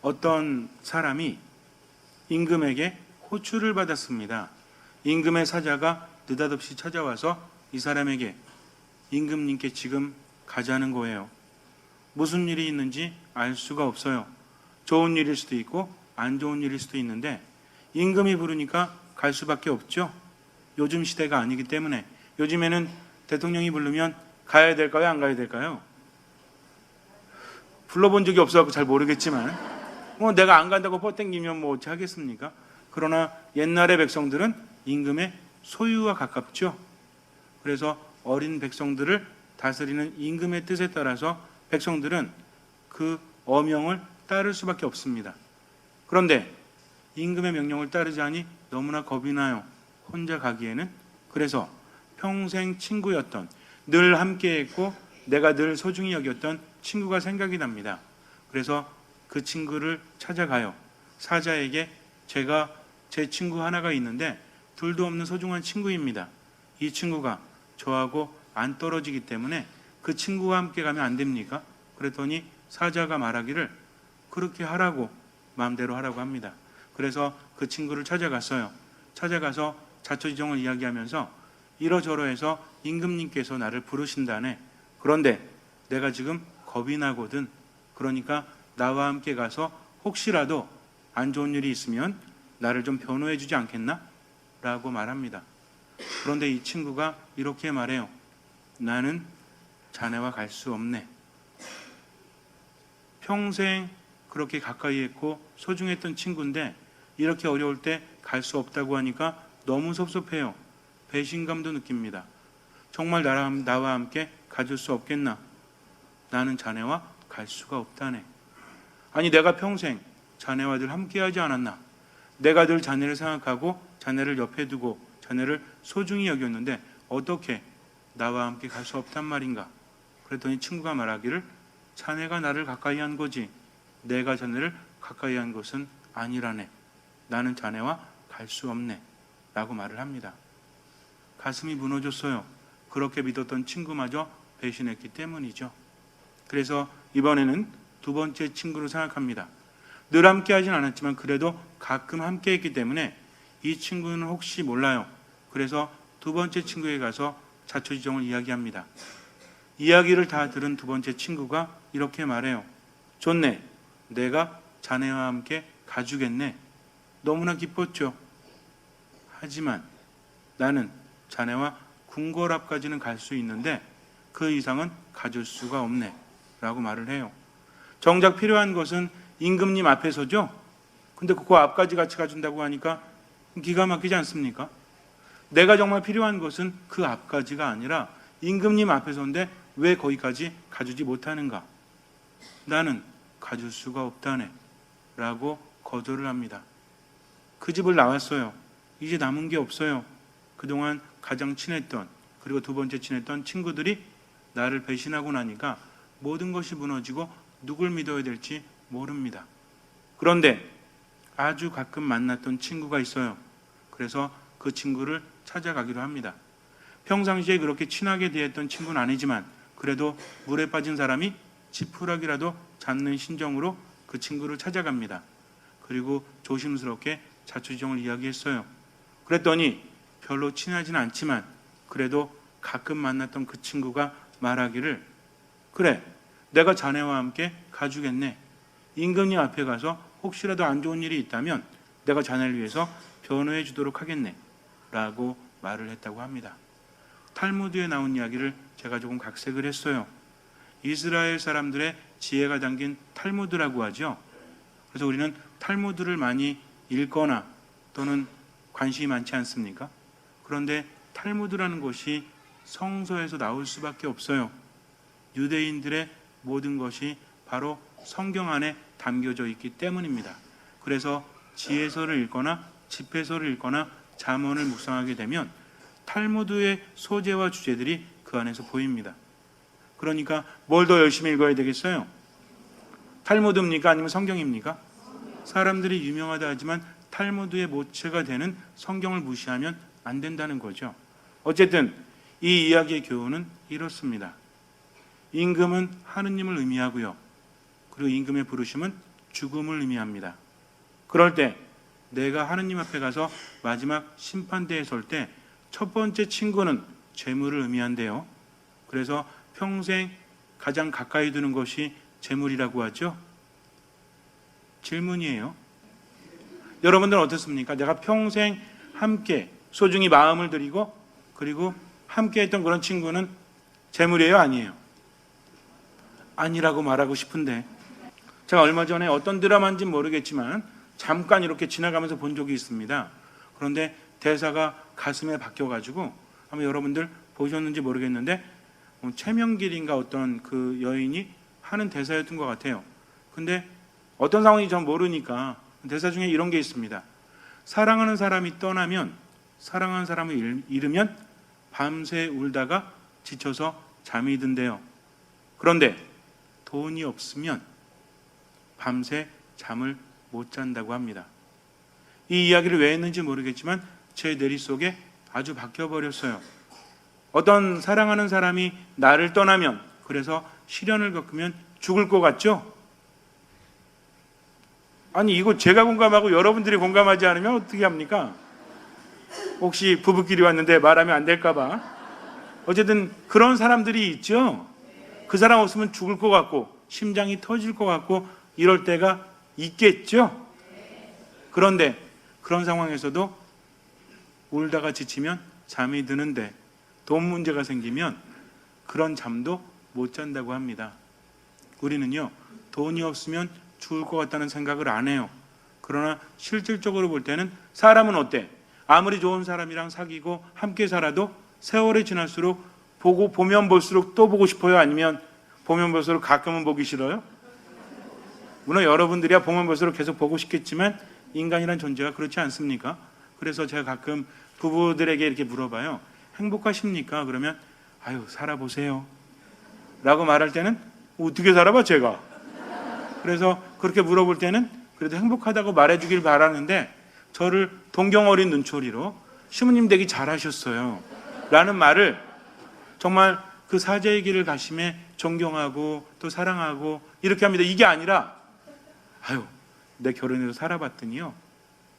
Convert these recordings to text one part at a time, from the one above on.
어떤 사람이 임금에게 호출을 받았습니다. 임금의 사자가 느닷없이 찾아와서 이 사람에게 임금님께 지금 가자는 거예요. 무슨 일이 있는지 알 수가 없어요. 좋은 일일 수도 있고 안 좋은 일일 수도 있는데 임금이 부르니까 갈 수밖에 없죠. 요즘 시대가 아니기 때문에. 요즘에는 대통령이 부르면 가야 될까요? 안 가야 될까요? 불러본 적이 없어서 잘 모르겠지만 내가 안 간다고 뻗땡기면 뭐 어찌 하겠습니까? 그러나 옛날의 백성들은 임금의 소유와 가깝죠. 그래서 어린 백성들을 다스리는 임금의 뜻에 따라서 백성들은 그 어명을 따를 수밖에 없습니다. 그런데 임금의 명령을 따르자니 너무나 겁이 나요. 혼자 가기에는. 그래서 평생 친구였던, 늘 함께했고 내가 늘 소중히 여겼던 친구가 생각이 납니다. 그래서 그 친구를 찾아가요. 사자에게 제가 제 친구 하나가 있는데 둘도 없는 소중한 친구입니다. 이 친구가 저하고 안 떨어지기 때문에 그 친구와 함께 가면 안 됩니까? 그랬더니 사자가 말하기를 그렇게 하라고, 마음대로 하라고 합니다. 그래서 그 친구를 찾아갔어요. 찾아가서 자초지종을 이야기하면서 이러저러해서 임금님께서 나를 부르신다네. 그런데 내가 지금 겁이 나거든. 그러니까 나와 함께 가서 혹시라도 안 좋은 일이 있으면 나를 좀 변호해 주지 않겠나? 라고 말합니다. 그런데 이 친구가 이렇게 말해요. 나는 자네와 갈 수 없네. 평생 그렇게 가까이 했고 소중했던 친구인데 이렇게 어려울 때 갈 수 없다고 하니까 너무 섭섭해요. 배신감도 느낍니다. 정말 나와 함께 가줄 수 없겠나? 나는 자네와 갈 수가 없다네. 아니 내가 평생 자네와 늘 함께하지 않았나? 내가 늘 자네를 생각하고 자네를 옆에 두고 자네를 소중히 여겼는데 어떻게 나와 함께 갈 수 없단 말인가? 그랬더니 친구가 말하기를 자네가 나를 가까이 한 거지 내가 자네를 가까이 한 것은 아니라네. 나는 자네와 갈 수 없네. 라고 말을 합니다. 가슴이 무너졌어요. 그렇게 믿었던 친구마저 배신했기 때문이죠. 그래서 이번에는 두 번째 친구로 생각합니다. 늘 함께 하진 않았지만 그래도 가끔 함께 했기 때문에 이 친구는 혹시 몰라요. 그래서 두 번째 친구에게 가서 자초지종을 이야기합니다. 이야기를 다 들은 두 번째 친구가 이렇게 말해요. 좋네. 내가 자네와 함께 가주겠네. 너무나 기뻤죠. 하지만 나는 자네와 궁궐 앞까지는 갈 수 있는데 그 이상은 가줄 수가 없네. 라고 말을 해요. 정작 필요한 것은 임금님 앞에서죠. 근데 그 앞까지 같이 가준다고 하니까 기가 막히지 않습니까? 내가 정말 필요한 것은 그 앞까지가 아니라 임금님 앞에서인데 왜 거기까지 가주지 못하는가? 나는 가줄 수가 없다네. 라고 거절을 합니다. 그 집을 나왔어요. 이제 남은 게 없어요. 그동안 가장 친했던 그리고 두 번째 친했던 친구들이 나를 배신하고 나니까 모든 것이 무너지고 누굴 믿어야 될지 모릅니다. 그런데 아주 가끔 만났던 친구가 있어요. 그래서 그 친구를 찾아가기로 합니다. 평상시에 그렇게 친하게 대했던 친구는 아니지만 그래도 물에 빠진 사람이 지푸라기라도 잡는 심정으로 그 친구를 찾아갑니다. 그리고 조심스럽게 자초지종을 이야기했어요. 그랬더니 별로 친하진 않지만 그래도 가끔 만났던 그 친구가 말하기를 그래, 내가 자네와 함께 가주겠네. 임금님 앞에 가서 혹시라도 안 좋은 일이 있다면 내가 자네를 위해서 변호해 주도록 하겠네. 라고 말을 했다고 합니다. 탈무드에 나온 이야기를 제가 조금 각색을 했어요. 이스라엘 사람들의 지혜가 담긴 탈무드라고 하죠. 그래서 우리는 탈무드를 많이 읽거나 또는 관심이 많지 않습니까? 그런데 탈무드라는 것이 성서에서 나올 수밖에 없어요. 유대인들의 모든 것이 바로 성경 안에 담겨져 있기 때문입니다. 그래서 지혜서를 읽거나 집회서를 읽거나 잠언을 묵상하게 되면 탈무드의 소재와 주제들이 그 안에서 보입니다. 그러니까 뭘 더 열심히 읽어야 되겠어요? 탈무드입니까? 아니면 성경입니까? 사람들이 유명하다 하지만 탈무드의 모체가 되는 성경을 무시하면 안 된다는 거죠. 어쨌든 이 이야기의 교훈은 이렇습니다. 임금은 하느님을 의미하고요. 그리고 임금의 부르심은 죽음을 의미합니다. 그럴 때 내가 하느님 앞에 가서 마지막 심판대에 설 때 첫 번째 친구는 재물을 의미한대요. 그래서 평생 가장 가까이 두는 것이 재물이라고 하죠. 질문이에요. 여러분들은 어떻습니까? 내가 평생 함께 소중히 마음을 드리고 그리고 함께 했던 그런 친구는 재물이에요? 아니에요? 아니라고 말하고 싶은데, 제가 얼마 전에 어떤 드라마인지는 모르겠지만 잠깐 이렇게 지나가면서 본 적이 있습니다. 그런데 대사가 가슴에 박혀가지고 아마 여러분들 보셨는지 모르겠는데 최명길인가 어떤 그 여인이 하는 대사였던 것 같아요. 근데 어떤 상황인지 전 모르니까 대사 중에 이런 게 있습니다. 사랑하는 사람이 떠나면, 사랑하는 사람을 잃으면 밤새 울다가 지쳐서 잠이 든대요. 그런데 돈이 없으면 밤새 잠을 못 잔다고 합니다. 이 이야기를 왜 했는지 모르겠지만 제 뇌리 속에 아주 박혀버렸어요. 어떤 사랑하는 사람이 나를 떠나면, 그래서 시련을 겪으면 죽을 것 같죠? 아니, 이거 제가 공감하고 여러분들이 공감하지 않으면 어떻게 합니까? 혹시 부부끼리 왔는데 말하면 안 될까 봐. 어쨌든 그런 사람들이 있죠. 그 사람 없으면 죽을 것 같고 심장이 터질 것 같고 이럴 때가 있겠죠. 그런데 그런 상황에서도 울다가 지치면 잠이 드는데 돈 문제가 생기면 그런 잠도 못 잔다고 합니다. 우리는요, 돈이 없으면 죽을 것 같다는 생각을 안 해요. 그러나 실질적으로 볼 때는 사람은 어때? 아무리 좋은 사람이랑 사귀고 함께 살아도 세월이 지날수록 보면 볼수록 또 보고 싶어요? 아니면 보면 볼수록 가끔은 보기 싫어요? 물론 여러분들이야 보면 볼수록 계속 보고 싶겠지만 인간이란 존재가 그렇지 않습니까? 그래서 제가 가끔 부부들에게 이렇게 물어봐요. 행복하십니까? 그러면 아유, 살아보세요 라고 말할 때는 어떻게 살아봐 제가? 그래서 그렇게 물어볼 때는 그래도 행복하다고 말해주길 바라는데 저를 동경 어린 눈초리로 시부님 되게 잘하셨어요 라는 말을 정말 그 사제의 길을 가심에 존경하고 또 사랑하고 이렇게 합니다. 이게 아니라 아유, 내 결혼해서 살아봤더니요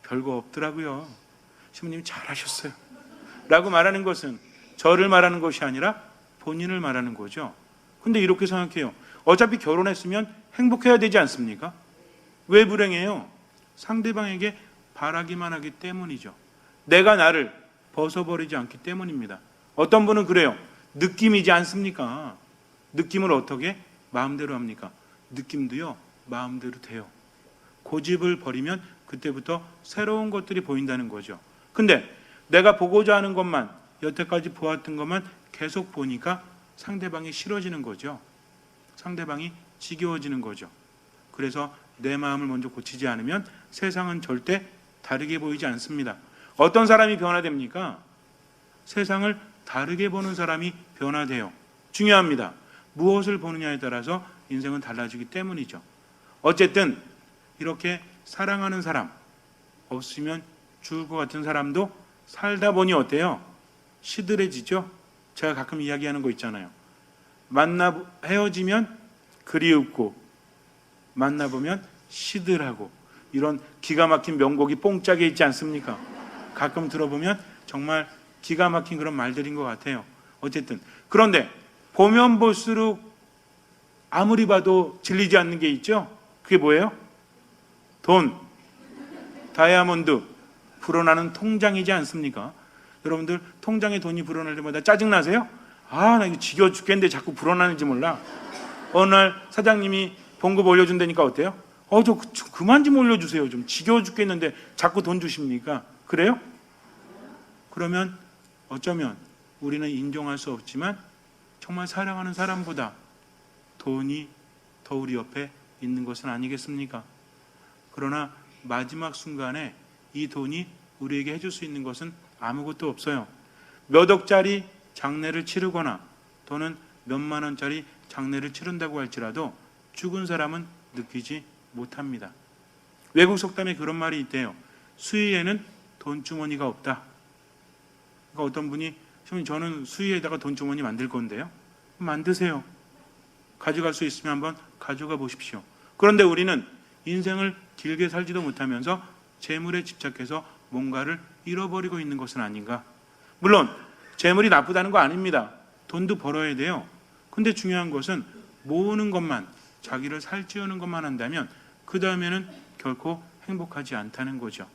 별거 없더라고요. 시부님이 잘하셨어요 라고 말하는 것은 저를 말하는 것이 아니라 본인을 말하는 거죠. 근데 이렇게 생각해요. 어차피 결혼했으면 행복해야 되지 않습니까? 왜 불행해요? 상대방에게 바라기만 하기 때문이죠. 내가 나를 벗어버리지 않기 때문입니다. 어떤 분은 그래요. 느낌이지 않습니까? 느낌을 어떻게 마음대로 합니까? 느낌도요 마음대로 돼요. 고집을 버리면 그때부터 새로운 것들이 보인다는 거죠. 근데 내가 보고자 하는 것만, 여태까지 보았던 것만 계속 보니까 상대방이 싫어지는 거죠. 상대방이 지겨워지는 거죠. 그래서 내 마음을 먼저 고치지 않으면 세상은 절대 다르게 보이지 않습니다. 어떤 사람이 변화됩니까? 세상을 다르게 보는 사람이 변화돼요. 중요합니다. 무엇을 보느냐에 따라서 인생은 달라지기 때문이죠. 어쨌든 이렇게 사랑하는 사람, 없으면 죽을 것 같은 사람도 살다 보니 어때요? 시들해지죠. 제가 가끔 이야기하는 거 있잖아요. 헤어지면 그리웁고 만나보면 시들하고, 이런 기가 막힌 명곡이 뽕짝에 있지 않습니까? 가끔 들어보면 정말 기가 막힌 그런 말들인 것 같아요. 어쨌든 그런데 보면 볼수록 아무리 봐도 질리지 않는 게 있죠. 그게 뭐예요? 돈, 다이아몬드, 불어나는 통장이지 않습니까? 여러분들 통장에 돈이 불어날 때마다 짜증나세요? 아, 나 이거 지겨워 죽겠는데 자꾸 불어나는지 몰라. 어느 날 사장님이 봉급 올려준다니까 어때요? 저 그만 좀 올려주세요. 좀 지겨워 죽겠는데 자꾸 돈 주십니까? 그래요? 그러면 어쩌면 우리는 인정할 수 없지만 정말 사랑하는 사람보다 돈이 더 우리 옆에 있는 것은 아니겠습니까? 그러나 마지막 순간에 이 돈이 우리에게 해줄 수 있는 것은 아무것도 없어요. 몇 억짜리 장례를 치르거나 또는 몇만 원짜리 장례를 치른다고 할지라도 죽은 사람은 느끼지 못합니다. 외국 속담에 그런 말이 있대요. 수의에는 돈주머니가 없다. 그러니까 어떤 분이 저는 수의에다가 돈주머니 만들 건데요. 만드세요. 가져갈 수 있으면 한번 가져가 보십시오. 그런데 우리는 인생을 길게 살지도 못하면서 재물에 집착해서 뭔가를 잃어버리고 있는 것은 아닌가. 물론 재물이 나쁘다는 거 아닙니다. 돈도 벌어야 돼요. 근데 중요한 것은 모으는 것만, 자기를 살찌우는 것만 한다면 그 다음에는 결코 행복하지 않다는 거죠.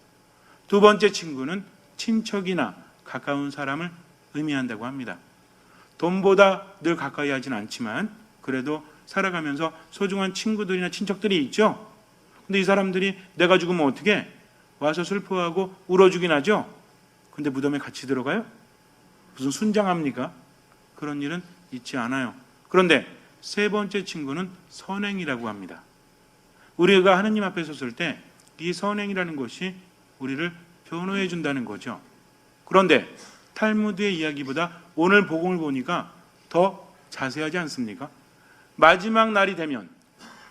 두 번째 친구는 친척이나 가까운 사람을 의미한다고 합니다. 돈보다 늘 가까이 하진 않지만 그래도 살아가면서 소중한 친구들이나 친척들이 있죠. 근데 이 사람들이 내가 죽으면 어떻게 와서 슬퍼하고 울어주긴 하죠. 근데 무덤에 같이 들어가요? 무슨 순장합니까? 그런 일은 있지 않아요. 그런데 세 번째 친구는 선행이라고 합니다. 우리가 하느님 앞에 섰을 때 이 선행이라는 것이 우리를 변호해 준다는 거죠. 그런데 탈무드의 이야기보다 오늘 복음을 보니까 더 자세하지 않습니까? 마지막 날이 되면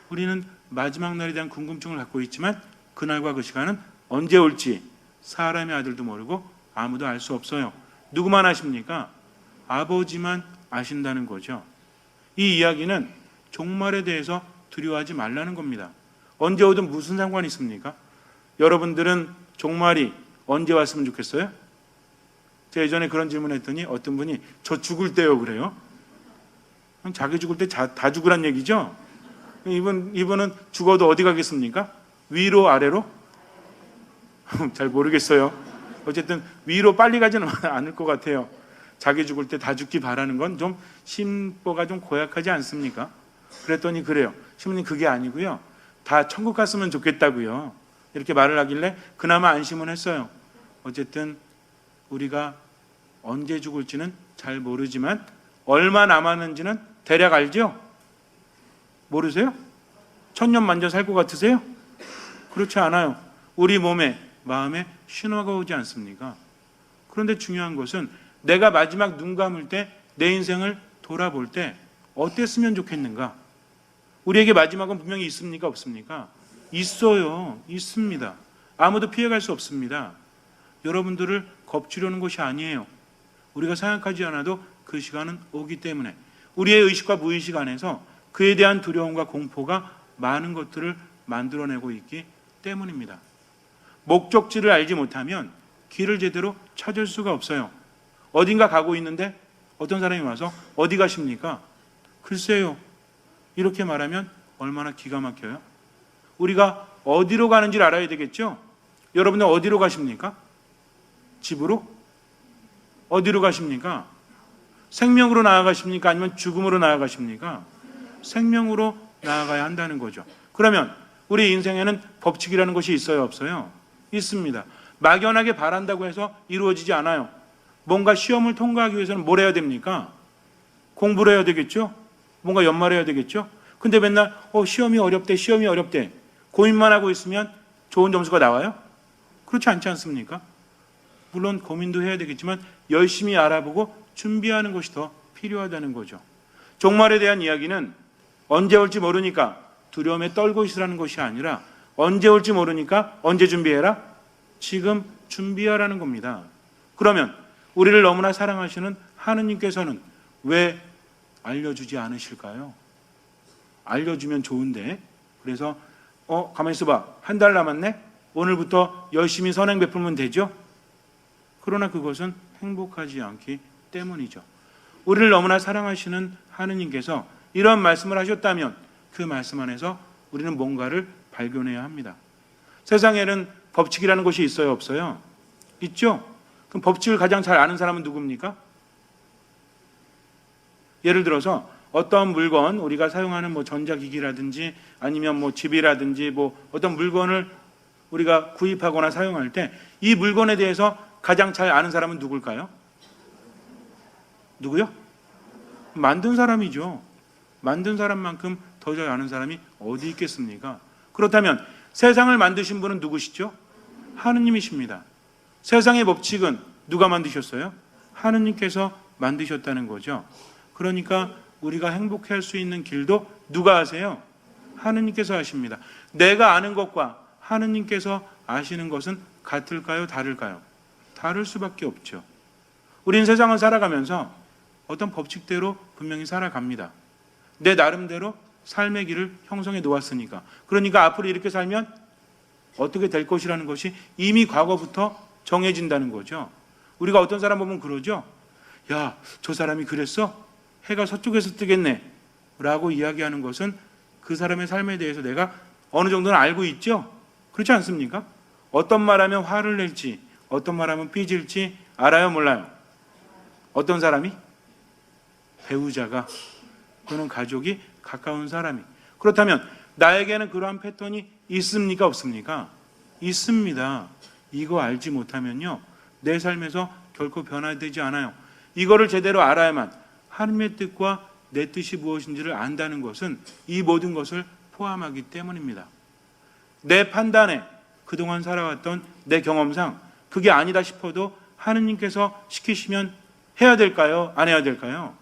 우리는 마지막 날에 대한 궁금증을 갖고 있지만 그날과 그 시간은 언제 올지 사람의 아들도 모르고 아무도 알 수 없어요. 누구만 아십니까? 아버지만 아신다는 거죠. 이 이야기는 종말에 대해서 두려워하지 말라는 겁니다. 언제 오든 무슨 상관이 있습니까? 여러분들은 종말이 언제 왔으면 좋겠어요? 제가 예전에 그런 질문했더니 어떤 분이 저 죽을 때요 그래요. 자기 죽을 때 다 죽으란 얘기죠. 이분은 죽어도 어디 가겠습니까? 위로 아래로? 잘 모르겠어요. 어쨌든 위로 빨리 가지는 않을 것 같아요. 자기 죽을 때 다 죽기 바라는 건 좀 심보가 좀 고약하지 않습니까? 그랬더니 그래요. 신부님 그게 아니고요. 다 천국 갔으면 좋겠다고요. 이렇게 말을 하길래 그나마 안심은 했어요. 어쨌든 우리가 언제 죽을지는 잘 모르지만 얼마 남았는지는 대략 알죠? 모르세요? 천년 만년 살 것 같으세요? 그렇지 않아요. 우리 몸에, 마음에 신호가 오지 않습니까? 그런데 중요한 것은 내가 마지막 눈 감을 때 내 인생을 돌아볼 때 어땠으면 좋겠는가? 우리에게 마지막은 분명히 있습니까? 없습니까? 있어요. 있습니다. 아무도 피해갈 수 없습니다. 여러분들을 겁주려는 것이 아니에요. 우리가 생각하지 않아도 그 시간은 오기 때문에 우리의 의식과 무의식 안에서 그에 대한 두려움과 공포가 많은 것들을 만들어내고 있기 때문입니다. 목적지를 알지 못하면 길을 제대로 찾을 수가 없어요. 어딘가 가고 있는데 어떤 사람이 와서 어디 가십니까? 글쎄요. 이렇게 말하면 얼마나 기가 막혀요. 우리가 어디로 가는지를 알아야 되겠죠? 여러분들 어디로 가십니까? 집으로? 어디로 가십니까? 생명으로 나아가십니까? 아니면 죽음으로 나아가십니까? 생명으로 나아가야 한다는 거죠. 그러면 우리 인생에는 법칙이라는 것이 있어요? 없어요? 있습니다. 막연하게 바란다고 해서 이루어지지 않아요. 뭔가 시험을 통과하기 위해서는 뭘 해야 됩니까? 공부를 해야 되겠죠? 뭔가 연말해야 되겠죠? 근데 맨날 시험이 어렵대 시험이 어렵대 고민만 하고 있으면 좋은 점수가 나와요? 그렇지 않지 않습니까? 물론 고민도 해야 되겠지만 열심히 알아보고 준비하는 것이 더 필요하다는 거죠. 종말에 대한 이야기는 언제 올지 모르니까 두려움에 떨고 있으라는 것이 아니라 언제 올지 모르니까 언제 준비해라? 지금 준비하라는 겁니다. 그러면 우리를 너무나 사랑하시는 하느님께서는 왜 알려주지 않으실까요? 알려주면 좋은데. 그래서 가만히 있어봐. 한 달 남았네? 오늘부터 열심히 선행 베풀면 되죠? 그러나 그것은 행복하지 않기 때문이죠. 우리를 너무나 사랑하시는 하느님께서 이런 말씀을 하셨다면 그 말씀 안에서 우리는 뭔가를 발견해야 합니다. 세상에는 법칙이라는 것이 있어요? 없어요? 있죠? 그럼 법칙을 가장 잘 아는 사람은 누굽니까? 예를 들어서 어떤 물건, 우리가 사용하는 전자기기라든지 아니면 집이라든지 어떤 물건을 우리가 구입하거나 사용할 때 이 물건에 대해서 가장 잘 아는 사람은 누굴까요? 누구요? 만든 사람이죠. 만든 사람만큼 더 잘 아는 사람이 어디 있겠습니까? 그렇다면 세상을 만드신 분은 누구시죠? 하느님이십니다. 세상의 법칙은 누가 만드셨어요? 하느님께서 만드셨다는 거죠. 그러니까 우리가 행복할 수 있는 길도 누가 아세요? 하느님께서 아십니다. 내가 아는 것과 하느님께서 아시는 것은 같을까요? 다를까요? 다를 수밖에 없죠. 우린 세상을 살아가면서 어떤 법칙대로 분명히 살아갑니다. 내 나름대로 삶의 길을 형성해 놓았으니까. 그러니까 앞으로 이렇게 살면 어떻게 될 것이라는 것이 이미 과거부터 정해진다는 거죠. 우리가 어떤 사람 보면 그러죠. 야, 저 사람이 그랬어? 해가 서쪽에서 뜨겠네 라고 이야기하는 것은 그 사람의 삶에 대해서 내가 어느 정도는 알고 있죠. 그렇지 않습니까? 어떤 말하면 화를 낼지, 어떤 말하면 삐질지 알아요, 몰라요? 어떤 사람이? 배우자가, 또는 가족이, 가까운 사람이. 그렇다면 나에게는 그러한 패턴이 있습니까, 없습니까? 있습니다. 이거 알지 못하면요, 내 삶에서 결코 변화되지 않아요. 이거를 제대로 알아야만 하나님의 뜻과 내 뜻이 무엇인지를 안다는 것은 이 모든 것을 포함하기 때문입니다. 내 판단에 그동안 살아왔던 내 경험상 그게 아니다 싶어도 하느님께서 시키시면 해야 될까요? 안 해야 될까요?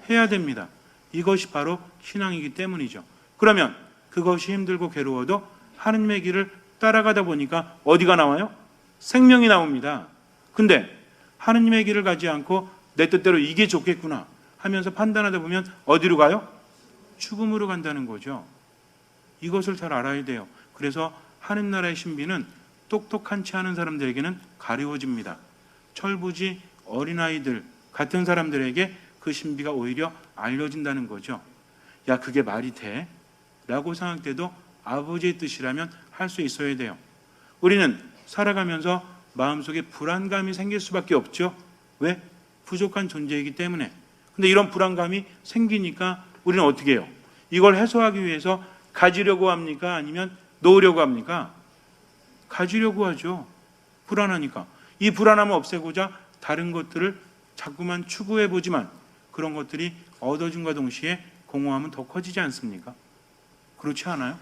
해야 됩니다. 이것이 바로 신앙이기 때문이죠. 그러면 그것이 힘들고 괴로워도 하느님의 길을 따라가다 보니까 어디가 나와요? 생명이 나옵니다. 근데 하느님의 길을 가지 않고 내 뜻대로 이게 좋겠구나 하면서 판단하다 보면 어디로 가요? 죽음으로 간다는 거죠. 이것을 잘 알아야 돼요. 그래서 하느님 나라의 신비는 똑똑한치 않은 사람들에게는 가려워집니다. 철부지 어린아이들 같은 사람들에게 그 신비가 오히려 알려진다는 거죠. 야, 그게 말이 돼? 라고 생각할 때도 아버지의 뜻이라면 할 수 있어야 돼요. 우리는 살아가면서 마음속에 불안감이 생길 수밖에 없죠. 왜? 부족한 존재이기 때문에. 근데 이런 불안감이 생기니까 우리는 어떻게 해요? 이걸 해소하기 위해서 가지려고 합니까? 아니면 놓으려고 합니까? 가지려고 하죠. 불안하니까. 이 불안함을 없애고자 다른 것들을 자꾸만 추구해보지만 그런 것들이 얻어짐과 동시에 공허함은 더 커지지 않습니까? 그렇지 않아요?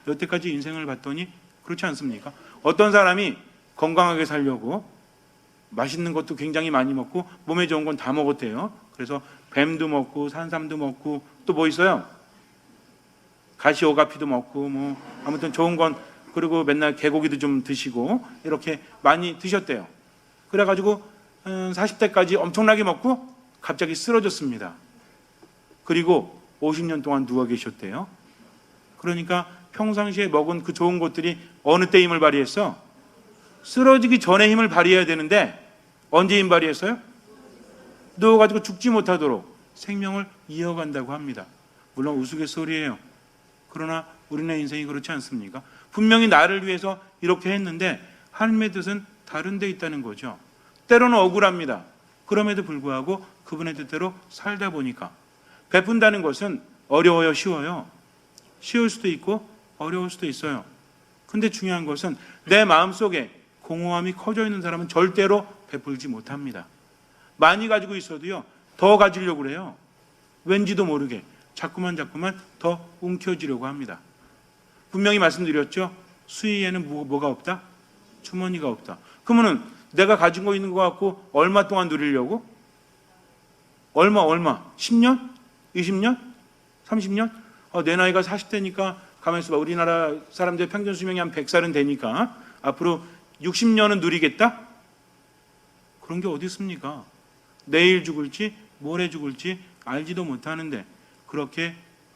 여태까지 인생을 봤더니 그렇지 않습니까? 어떤 사람이 건강하게 살려고 맛있는 것도 굉장히 많이 먹고 몸에 좋은 건 다 먹었대요. 그래서 뱀도 먹고 산삼도 먹고 또 뭐 있어요? 가시오가피도 먹고 뭐 아무튼 좋은 건, 그리고 맨날 개고기도 좀 드시고 이렇게 많이 드셨대요. 그래가지고 40대까지 엄청나게 먹고 갑자기 쓰러졌습니다. 그리고 50년 동안 누워 계셨대요. 그러니까 평상시에 먹은 그 좋은 것들이 어느 때 힘을 발휘했어? 쓰러지기 전에 힘을 발휘해야 되는데 언제 힘 발휘했어요? 누워가지고 죽지 못하도록 생명을 이어간다고 합니다. 물론 우스갯소리예요. 그러나 우리네 인생이 그렇지 않습니까? 분명히 나를 위해서 이렇게 했는데 하나님의 뜻은 다른 데 있다는 거죠. 때로는 억울합니다. 그럼에도 불구하고 그분의 뜻대로 살다 보니까. 베푼다는 것은 어려워요, 쉬워요? 쉬울 수도 있고 어려울 수도 있어요. 근데 중요한 것은 내 마음속에 공허함이 커져 있는 사람은 절대로 베풀지 못합니다. 많이 가지고 있어도요, 더 가지려고 그래요. 왠지도 모르게 자꾸만 더 움켜쥐려고 합니다. 분명히 말씀드렸죠. 수의에는 뭐가 없다? 주머니가 없다. 그러면은 내가 가진 거 있는 것 같고 얼마 동안 누리려고? 얼마? 10년? 20년? 30년? 내 나이가 40대니까 가만히 있어봐. 우리나라 사람들의 평균 수명이 한 100살은 되니까 앞으로 60년은 누리겠다? 그런 게 어디 있습니까? 내일 죽을지 모레 죽을지 알지도 못하는데 그렇게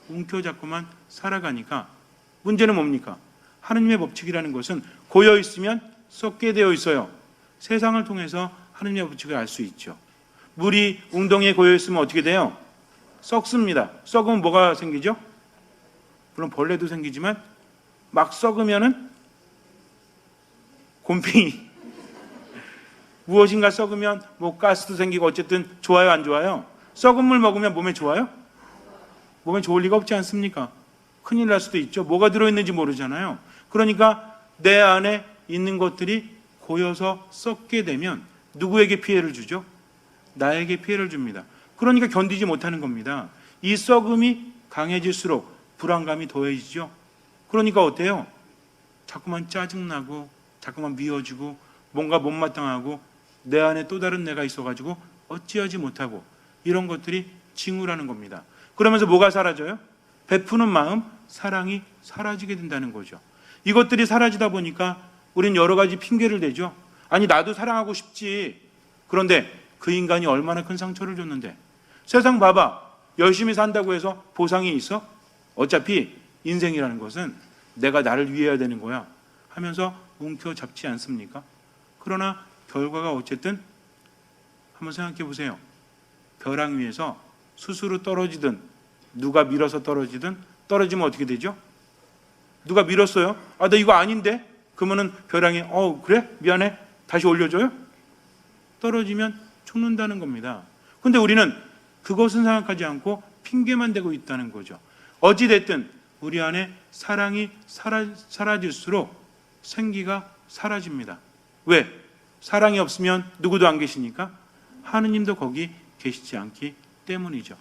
움켜잡고만 살아가니까 문제는 뭡니까? 하느님의 법칙이라는 것은 고여 있으면 썩게 되어 있어요. 세상을 통해서 하느님의 법칙을 알 수 있죠. 물이 웅덩이에 고여 있으면 어떻게 돼요? 썩습니다. 썩으면 뭐가 생기죠? 물론 벌레도 생기지만 막 썩으면은 곰팡이. 무엇인가 썩으면 뭐 가스도 생기고 어쨌든 좋아요, 안 좋아요? 썩은 물 먹으면 몸에 좋아요? 몸에 좋을 리가 없지 않습니까? 큰일 날 수도 있죠. 뭐가 들어있는지 모르잖아요. 그러니까 내 안에 있는 것들이 고여서 썩게 되면 누구에게 피해를 주죠? 나에게 피해를 줍니다. 그러니까 견디지 못하는 겁니다. 이 썩음이 강해질수록 불안감이 더해지죠. 그러니까 어때요? 자꾸만 짜증나고 자꾸만 미워지고 뭔가 못마땅하고 내 안에 또 다른 내가 있어가지고 어찌하지 못하고 이런 것들이 징후라는 겁니다. 그러면서 뭐가 사라져요? 베푸는 마음, 사랑이 사라지게 된다는 거죠. 이것들이 사라지다 보니까 우리는 여러 가지 핑계를 대죠. 아니 나도 사랑하고 싶지. 그런데 그 인간이 얼마나 큰 상처를 줬는데. 세상 봐봐. 열심히 산다고 해서 보상이 있어? 어차피 인생이라는 것은 내가 나를 위해야 되는 거야 하면서 움켜잡지 않습니까? 그러나 결과가 어쨌든 한번 생각해 보세요. 벼랑 위에서 스스로 떨어지든 누가 밀어서 떨어지든 떨어지면 어떻게 되죠? 누가 밀었어요? 아, 나 이거 아닌데? 그러면은 벼랑이 그래? 미안해. 다시 올려줘요? 떨어지면 죽는다는 겁니다. 근데 우리는 그것은 생각하지 않고 핑계만 대고 있다는 거죠. 어찌됐든 우리 안에 사랑이 사라질수록 생기가 사라집니다. 왜? 사랑이 없으면 누구도 안 계시니까 하느님도 거기 계시지 않기 때문이죠.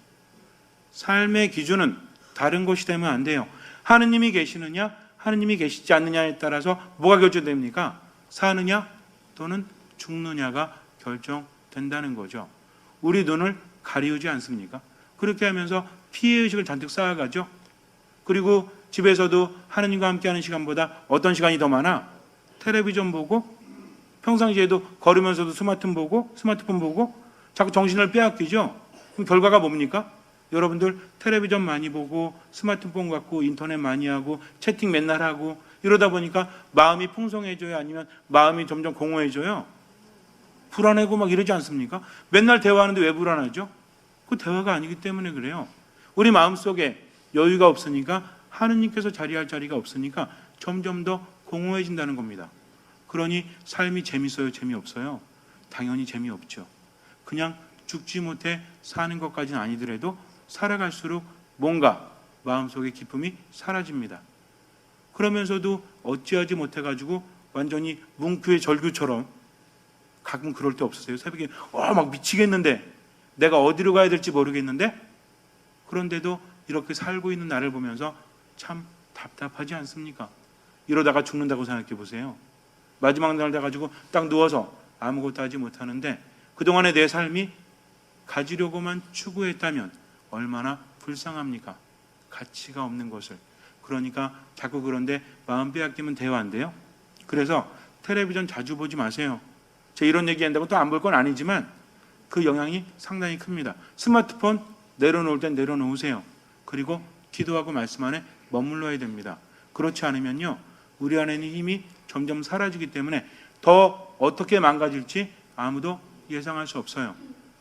삶의 기준은 다른 것이 되면 안 돼요. 하느님이 계시느냐 하느님이 계시지 않느냐에 따라서 뭐가 결정됩니까? 사느냐 또는 죽느냐가 결정된다는 거죠. 우리 눈을 가리우지 않습니까? 그렇게 하면서 피해의식을 잔뜩 쌓아가죠. 그리고 집에서도 하느님과 함께하는 시간보다 어떤 시간이 더 많아? 텔레비전 보고, 평상시에도 걸으면서도 스마트폰 보고 자꾸 정신을 빼앗기죠. 그럼 결과가 뭡니까? 여러분들 텔레비전 많이 보고 스마트폰 갖고 인터넷 많이 하고 채팅 맨날 하고 이러다 보니까 마음이 풍성해져요? 아니면 마음이 점점 공허해져요? 불안하고 막 이러지 않습니까? 맨날 대화하는데 왜 불안하죠? 그 대화가 아니기 때문에 그래요. 우리 마음속에 여유가 없으니까 하느님께서 자리할 자리가 없으니까 점점 더 공허해진다는 겁니다. 그러니 삶이 재밌어요? 재미없어요? 당연히 재미없죠. 그냥 죽지 못해 사는 것까지는 아니더라도 살아갈수록 뭔가 마음속의 기쁨이 사라집니다. 그러면서도 어찌하지 못해가지고 완전히 뭉크의 절규처럼 가끔 그럴 때 없으세요? 새벽에 막 미치겠는데 내가 어디로 가야 될지 모르겠는데 그런데도 이렇게 살고 있는 나를 보면서 참 답답하지 않습니까? 이러다가 죽는다고 생각해 보세요. 마지막 날 돼가지고 딱 누워서 아무것도 하지 못하는데 그동안의 내 삶이 가지려고만 추구했다면 얼마나 불쌍합니까? 가치가 없는 것을. 그러니까 자꾸 그런데 마음 빼앗기면 돼요, 안 돼요? 그래서 텔레비전 자주 보지 마세요. 제가 이런 얘기한다고 또 안 볼 건 아니지만 그 영향이 상당히 큽니다. 스마트폰 내려놓을 땐 내려놓으세요. 그리고 기도하고 말씀 안에 머물러야 됩니다. 그렇지 않으면요, 우리 안에 있는 힘이 점점 사라지기 때문에 더 어떻게 망가질지 아무도 예상할 수 없어요.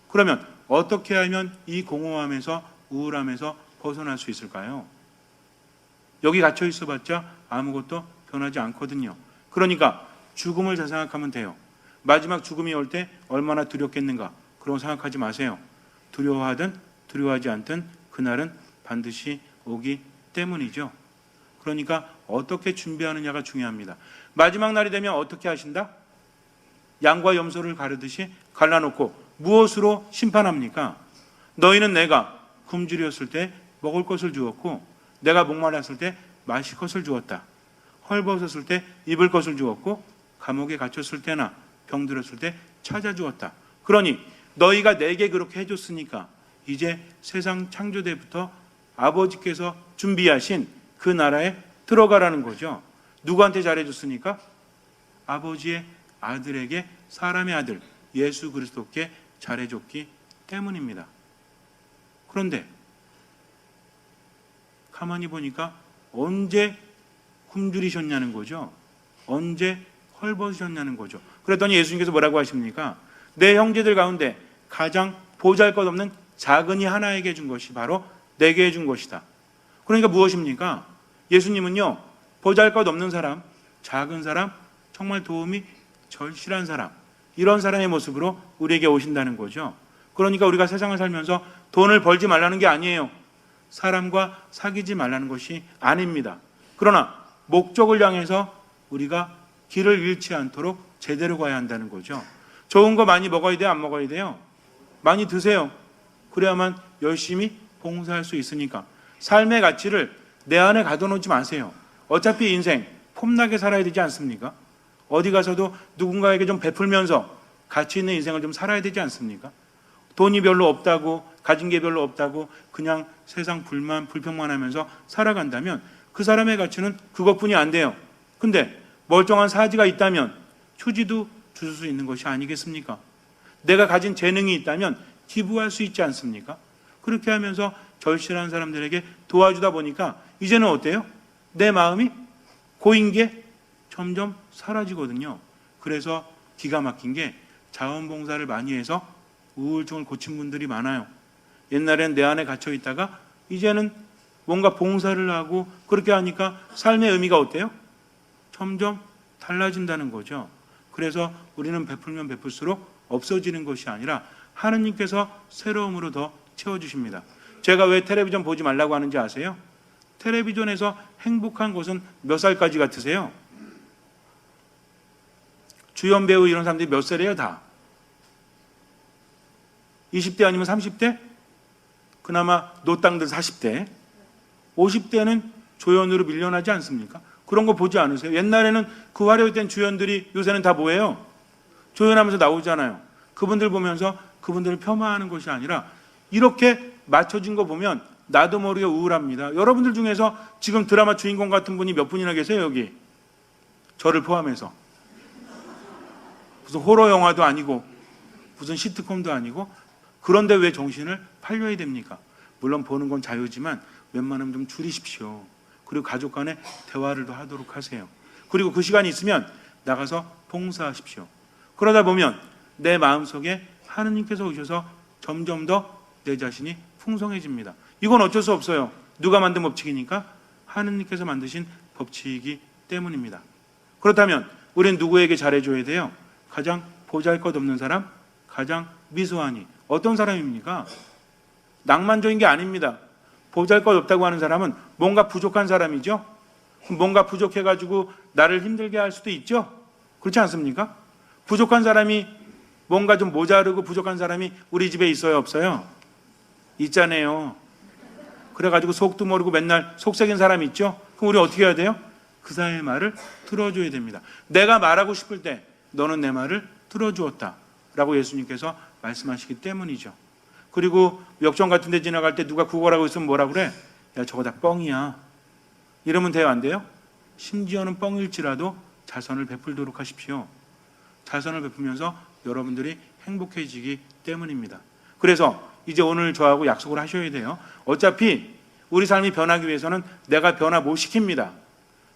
그러면 어떻게 하면 이 공허함에서 우울함에서 벗어날 수 있을까요? 여기 갇혀 있어봤자 아무것도 변하지 않거든요. 그러니까 죽음을 잘 생각하면 돼요. 마지막 죽음이 올 때 얼마나 두렵겠는가, 그런 생각하지 마세요. 두려워하든 두려워하지 않든 그날은 반드시 오기 때문이죠. 그러니까 어떻게 준비하느냐가 중요합니다. 마지막 날이 되면 어떻게 하신다? 양과 염소를 가르듯이 갈라놓고 무엇으로 심판합니까? 너희는 내가 굶주렸을 때 먹을 것을 주었고 내가 목말랐을 때 마실 것을 주었다. 헐벗었을 때 입을 것을 주었고 감옥에 갇혔을 때나 병들었을 때 찾아주었다. 그러니 너희가 내게 그렇게 해줬으니까 이제 세상 창조 때부터 아버지께서 준비하신 그 나라에 들어가라는 거죠. 누구한테 잘해줬으니까? 아버지의 아들에게, 사람의 아들 예수 그리스도께 잘해줬기 때문입니다. 그런데 가만히 보니까 언제 굶주리셨냐는 거죠. 언제 헐벗으셨냐는 거죠. 그랬더니 예수님께서 뭐라고 하십니까? 내 형제들 가운데 가장 보잘것없는 작은이 하나에게 준 것이 바로 내게 준 것이다. 그러니까 무엇입니까? 예수님은요, 보잘것없는 사람, 작은 사람, 정말 도움이 절실한 사람, 이런 사람의 모습으로 우리에게 오신다는 거죠. 그러니까 우리가 세상을 살면서 돈을 벌지 말라는 게 아니에요. 사람과 사귀지 말라는 것이 아닙니다. 그러나 목적을 향해서 우리가 길을 잃지 않도록 제대로 가야 한다는 거죠. 좋은 거 많이 먹어야 돼요? 안 먹어야 돼요? 많이 드세요. 그래야만 열심히 봉사할 수 있으니까. 삶의 가치를 내 안에 가둬놓지 마세요. 어차피 인생 폼나게 살아야 되지 않습니까? 어디 가서도 누군가에게 좀 베풀면서 가치 있는 인생을 좀 살아야 되지 않습니까? 돈이 별로 없다고, 가진 게 별로 없다고 그냥 세상 불평만 하면서 살아간다면 그 사람의 가치는 그것뿐이 안 돼요. 근데 멀쩡한 사지가 있다면 휴지도 주실 수 있는 것이 아니겠습니까? 내가 가진 재능이 있다면 기부할 수 있지 않습니까? 그렇게 하면서 절실한 사람들에게 도와주다 보니까 이제는 어때요? 내 마음이 고인 게 점점 사라지거든요. 그래서 기가 막힌 게 자원봉사를 많이 해서 우울증을 고친 분들이 많아요. 옛날엔 내 안에 갇혀 있다가 이제는 뭔가 봉사를 하고 그렇게 하니까 삶의 의미가 어때요? 점점 달라진다는 거죠. 그래서 우리는 베풀면 베풀수록 없어지는 것이 아니라 하느님께서 새로움으로 더 채워주십니다. 제가 왜 텔레비전 보지 말라고 하는지 아세요? 텔레비전에서 행복한 것은 몇 살까지 같으세요? 주연 배우 이런 사람들이 몇 살이에요 다? 20대 아니면 30대? 그나마 노땅들 40대. 50대는 조연으로 밀려나지 않습니까? 그런 거 보지 않으세요? 옛날에는 그 화려했던 주연들이 요새는 다 뭐예요? 조연하면서 나오잖아요. 그분들 보면서 그분들을 폄하하는 것이 아니라 이렇게 맞춰진 거 보면 나도 모르게 우울합니다. 여러분들 중에서 지금 드라마 주인공 같은 분이 몇 분이나 계세요 여기? 저를 포함해서. 무슨 호러 영화도 아니고 무슨 시트콤도 아니고 그런데 왜 정신을 팔려야 됩니까? 물론 보는 건 자유지만 웬만하면 좀 줄이십시오. 그리고 가족 간에 대화를 더 하도록 하세요. 그리고 그 시간이 있으면 나가서 봉사하십시오. 그러다 보면 내 마음속에 하느님께서 오셔서 점점 더 내 자신이 풍성해집니다. 이건 어쩔 수 없어요. 누가 만든 법칙이니까? 하느님께서 만드신 법칙이기 때문입니다. 그렇다면 우리는 누구에게 잘해줘야 돼요? 가장 보잘것없는 사람, 가장 미소하니. 어떤 사람입니까? 낭만적인 게 아닙니다. 보잘것없다고 하는 사람은 뭔가 부족한 사람이죠. 뭔가 부족해가지고 나를 힘들게 할 수도 있죠. 그렇지 않습니까? 부족한 사람이 뭔가 좀 모자르고 부족한 사람이 우리 집에 있어요 없어요? 있잖아요. 그래가지고 속도 모르고 맨날 속삭인 사람 있죠. 그럼 우리 어떻게 해야 돼요? 그 사람의 말을 들어줘야 됩니다. 내가 말하고 싶을 때 너는 내 말을 들어주었다 라고 예수님께서 말씀하시기 때문이죠. 그리고 역정 같은 데 지나갈 때 누가 구걸하고 있으면 뭐라 그래? 야 저거 다 뻥이야. 이러면 돼요 안 돼요? 심지어는 뻥일지라도 자선을 베풀도록 하십시오. 자선을 베풀면서 여러분들이 행복해지기 때문입니다. 그래서 이제 오늘 저하고 약속을 하셔야 돼요. 어차피 우리 삶이 변하기 위해서는 내가 변화 못 시킵니다.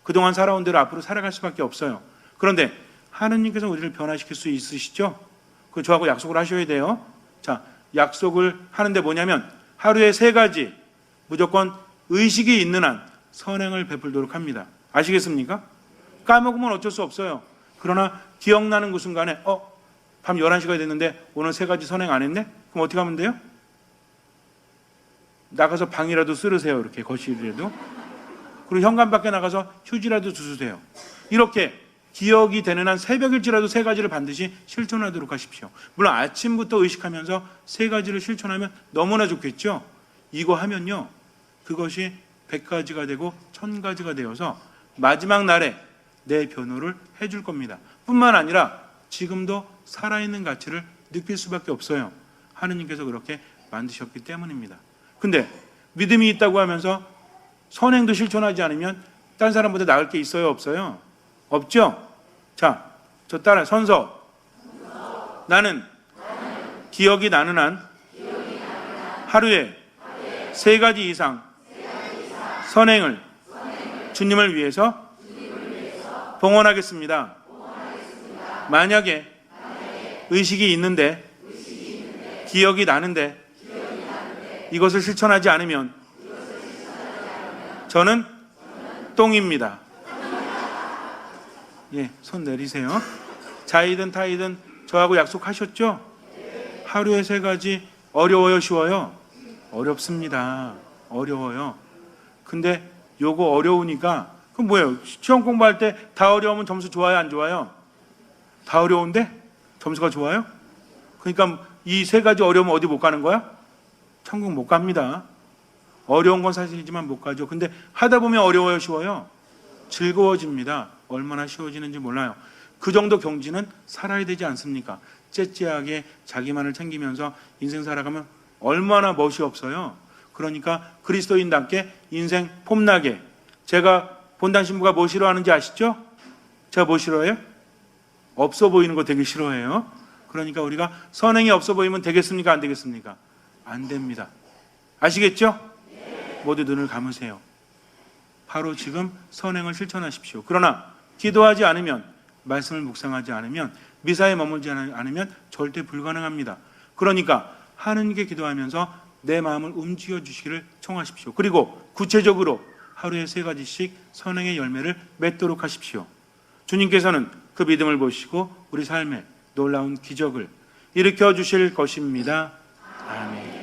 그동안 살아온 대로 앞으로 살아갈 수밖에 없어요. 그런데 하느님께서 우리를 변화시킬 수 있으시죠? 그 저하고 약속을 하셔야 돼요. 자, 약속을 하는데 뭐냐면 하루에 3가지 무조건 의식이 있는 한 선행을 베풀도록 합니다. 아시겠습니까? 까먹으면 어쩔 수 없어요. 그러나 기억나는 그 순간에 밤 11시가 됐는데 오늘 3가지 선행 안 했네? 그럼 어떻게 하면 돼요? 나가서 방이라도 쓸으세요. 이렇게 거실이라도. 그리고 현관 밖에 나가서 휴지라도 주세요. 이렇게 기억이 되는 한 새벽일지라도 3가지를 반드시 실천하도록 하십시오. 물론 아침부터 의식하면서 3가지를 실천하면 너무나 좋겠죠. 이거 하면요 그것이 100가지가 되고 1000가지가 되어서 마지막 날에 내 변호를 해줄 겁니다. 뿐만 아니라 지금도 살아있는 가치를 느낄 수밖에 없어요. 하느님께서 그렇게 만드셨기 때문입니다. 근데 믿음이 있다고 하면서 선행도 실천하지 않으면 딴 사람보다 나을 게 있어요 없어요? 없죠? 자, 저 따라 선서. 나는 기억이 나는 한 하루에 3가지 이상 선행을 주님을 위해서 봉헌하겠습니다. 만약에 의식이 있는데 기억이 나는데 이것을 실천하지 않으면 저는 똥입니다. 예, 손 내리세요. 자이든 타이든 저하고 약속하셨죠? 하루에 3가지. 어려워요 쉬워요? 어렵습니다. 어려워요. 근데 요거 어려우니까 그럼 뭐예요? 시험 공부할 때 다 어려우면 점수 좋아요 안 좋아요? 다 어려운데 점수가 좋아요? 그러니까 이 3가지 어려우면 어디 못 가는 거야? 천국 못 갑니다. 어려운 건 사실이지만 못 가죠. 근데 하다 보면 어려워요 쉬워요? 즐거워집니다. 얼마나 쉬워지는지 몰라요. 그 정도 경지는 살아야 되지 않습니까? 째째하게 자기만을 챙기면서 인생 살아가면 얼마나 멋이 없어요. 그러니까 그리스도인답게 인생 폼나게. 제가 본당 신부가 뭐 싫어하는지 아시죠? 제가 뭐 싫어해요? 없어 보이는 거 되게 싫어해요. 그러니까 우리가 선행이 없어 보이면 되겠습니까? 안 되겠습니까? 안 됩니다. 아시겠죠? 모두 눈을 감으세요. 바로 지금 선행을 실천하십시오. 그러나 기도하지 않으면, 말씀을 묵상하지 않으면, 미사에 머물지 않으면 절대 불가능합니다. 그러니까 하느님께 기도하면서 내 마음을 움직여 주시기를 청하십시오. 그리고 구체적으로 하루에 3가지씩 선행의 열매를 맺도록 하십시오. 주님께서는 그 믿음을 보시고 우리 삶에 놀라운 기적을 일으켜 주실 것입니다. 아멘.